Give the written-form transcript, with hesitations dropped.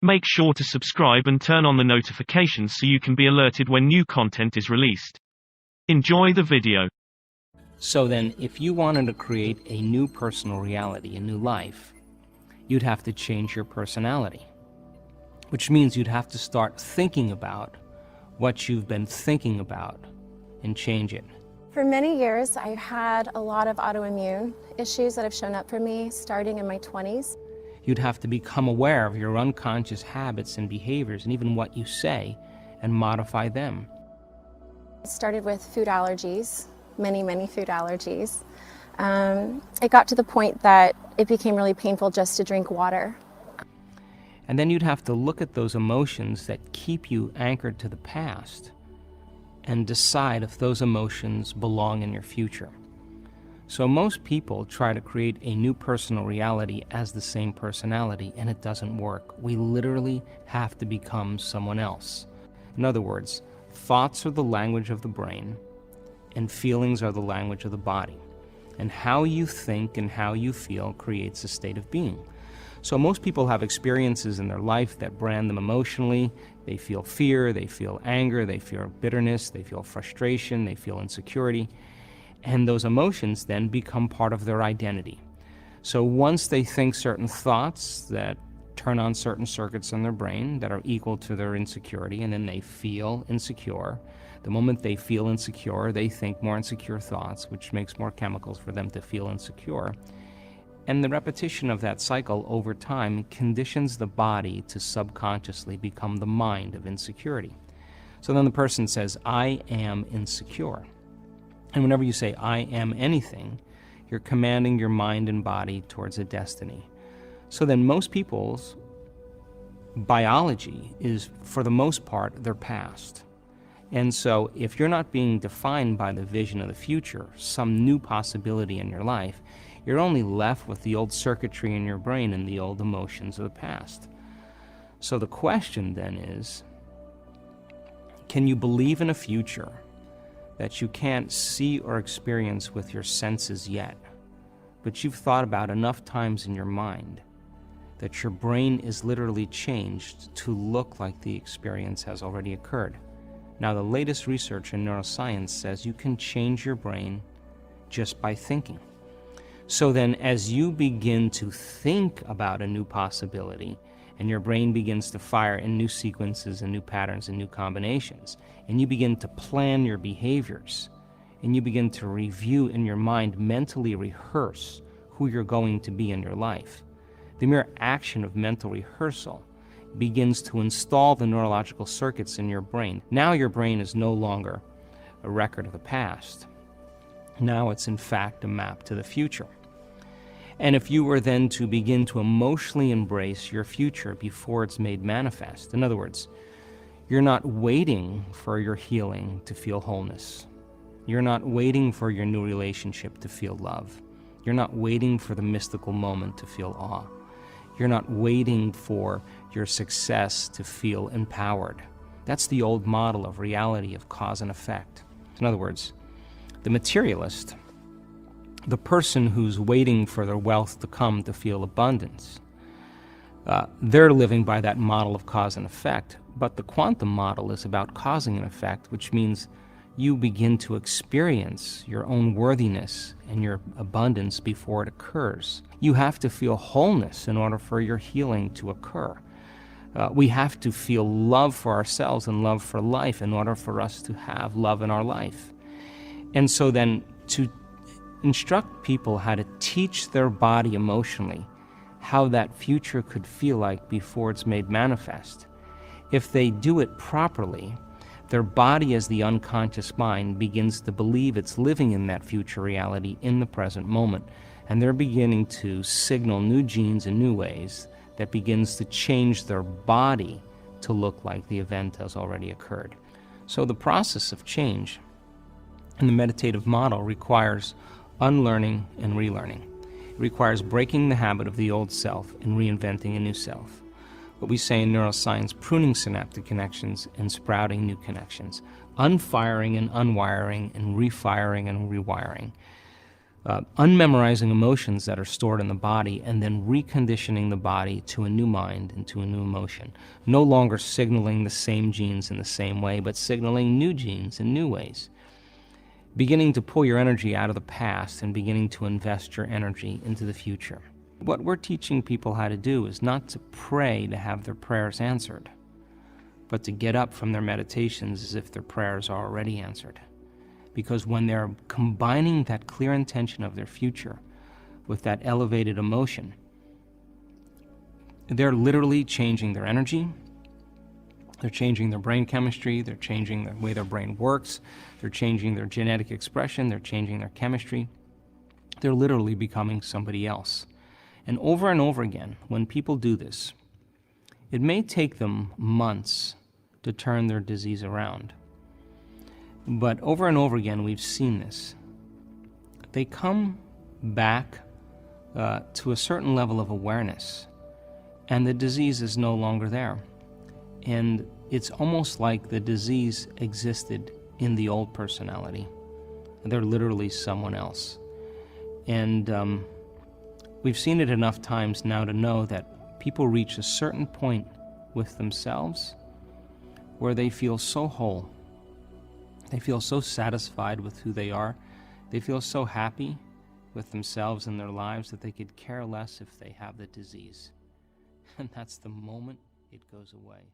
Make sure to subscribe and turn on the notifications so you can be alerted when new content is released. Enjoy the video. So then, if you wanted to create a new personal reality, a new life, you'd have to change your personality, which means you'd have to start thinking about what you've been thinking about and change it. For many years, I've had a lot of autoimmune issues that have shown up for me starting in my 20s. You'd have to become aware of your unconscious habits and behaviors and even what you say and modify them. It started with food allergies, many food allergies. It got to the point that it became really painful just to drink water. And then you'd have to look at those emotions that keep you anchored to the past and decide if those emotions belong in your future. So most people try to create a new personal reality as the same personality, and it doesn't work. We literally have to become someone else. In other words, thoughts are the language of the brain, and feelings are the language of the body. And how you think and how you feel creates a state of being. So most people have experiences in their life that brand them emotionally. They feel fear, they feel anger, they feel bitterness, they feel frustration, they feel insecurity. And those emotions then become part of their identity. So once they think certain thoughts that turn on certain circuits in their brain that are equal to their insecurity, and then they feel insecure. The moment they feel insecure, they think more insecure thoughts, which makes more chemicals for them to feel insecure. And the repetition of that cycle over time conditions the body to subconsciously become the mind of insecurity. So then the person says, I am insecure. And whenever you say, I am anything, you're commanding your mind and body towards a destiny. So then most people's biology is, for the most part, their past. And so if you're not being defined by the vision of the future, some new possibility in your life, you're only left with the old circuitry in your brain and the old emotions of the past. So the question then is, can you believe in a future that you can't see or experience with your senses yet, but you've thought about enough times in your mind that your brain is literally changed to look like the experience has already occurred? Now, the latest research in neuroscience says you can change your brain just by thinking. So then, as you begin to think about a new possibility, and your brain begins to fire in new sequences and new patterns and new combinations, and you begin to plan your behaviors, and you begin to review in your mind, mentally rehearse who you're going to be in your life. The mere action of mental rehearsal begins to install the neurological circuits in your brain. Now your brain is no longer a record of the past. Now it's in fact a map to the future. And if you were then to begin to emotionally embrace your future before it's made manifest, in other words, you're not waiting for your healing to feel wholeness. You're not waiting for your new relationship to feel love. You're not waiting for the mystical moment to feel awe. You're not waiting for your success to feel empowered. That's the old model of reality of cause and effect. In other words, the materialist, the person who's waiting for their wealth to come to feel abundance, they're living by that model of cause and effect. But the quantum model is about causing an effect, which means you begin to experience your own worthiness and your abundance before it occurs. You have to feel wholeness in order for your healing to occur. We have to feel love for ourselves and love for life in order for us to have love in our life. And so then to instruct people how to teach their body emotionally how that future could feel like before it's made manifest. If they do it properly, their body as the unconscious mind begins to believe it's living in that future reality in the present moment, and they're beginning to signal new genes in new ways that begins to change their body to look like the event has already occurred. So the process of change in the meditative model requires unlearning and relearning. It requires breaking the habit of the old self and reinventing a new self. What we say in neuroscience, pruning synaptic connections and sprouting new connections, unfiring and unwiring and refiring and rewiring. unmemorizing emotions that are stored in the body and then reconditioning the body to a new mind and to a new emotion. No longer signaling the same genes in the same way, but signaling new genes in new ways. Beginning to pull your energy out of the past and beginning to invest your energy into the future. What we're teaching people how to do is not to pray to have their prayers answered, but to get up from their meditations as if their prayers are already answered. Because when they're combining that clear intention of their future with that elevated emotion, they're literally changing their energy, they're changing their brain chemistry, they're changing the way their brain works, they're changing their genetic expression, they're changing their chemistry. They're literally becoming somebody else. And over again, when people do this, it may take them months to turn their disease around. But over and over again, we've seen this. They come back to a certain level of awareness, and the disease is no longer there. And it's almost like the disease existed in the old personality. They're literally someone else. And we've seen it enough times now to know that people reach a certain point with themselves where they feel so whole. They feel so satisfied with who they are. They feel so happy with themselves and their lives that they could care less if they have the disease. And that's the moment it goes away.